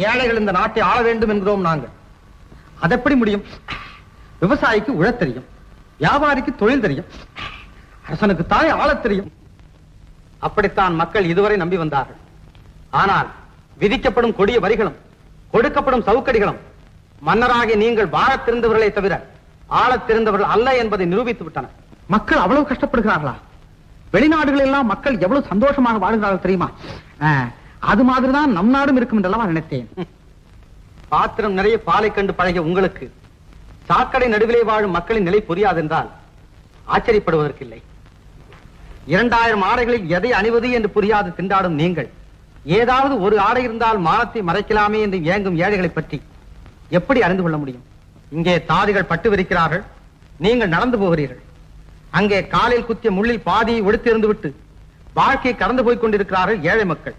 ஏழைகள் இந்த நாட்டை ஆள வேண்டும் என்கிறோம் நாங்கள். அதெப்படி முடியும்? விவசாயிக்கு உழத் தெரியும், வியாபாரிக்கு தொழில் தெரியும், அரசனுக்கு தானே ஆளத் தெரியும். அப்படித்தான் மக்கள் இதுவரை நம்பி வந்தார்கள். ஆனால் விதிக்கப்படும் கொடிய வரிகளும் கொடுக்கப்படும் சவுக்கடிகளும் மன்னராகிய நீங்கள் வாழத் தெரிந்தவர்களே தவிர ஆளத் தெரிந்தவர்கள் அல்ல என்பதை நிரூபித்து விட்டன. மக்கள் அவ்வளவு கஷ்டப்படுகிறார்களா? வெளிநாடுகள் எல்லாம் மக்கள் எவ்வளவு சந்தோஷமாக வாழ்கிறார்கள் தெரியுமா? அது மாதிரிதான் நம் நாடும் இருக்கும் என்றெல்லாம் நினைத்தேன். பாத்திரம் நிறைய பாலை கண்டு பழகிய உங்களுக்கு சாக்கடை நடுவிலே வாழும் மக்களின் நிலை புரியாதென்றால் ஆச்சரியப்படுவதற்கில்லை. 2000 ஆடைகளில் எதை அணிவது என்று புரியாது திண்டாடும் நீங்கள் ஏதாவது ஒரு ஆடை இருந்தால் மானத்தை மறைக்கலாமே என்று ஏங்கும் ஏழைகளை பற்றி எப்படி அறிந்து கொள்ள முடியும்? இங்கே தாதிகள் பட்டு விரிக்கிறார்கள், நீங்கள் நடந்து போகிறீர்கள். அங்கே காலில் குத்திய முள்ளில் பாதியை ஒடுத்திருந்து விட்டு வாழ்க்கையை கடந்து போய்க் கொண்டிருக்கிறார்கள் ஏழை மக்கள்.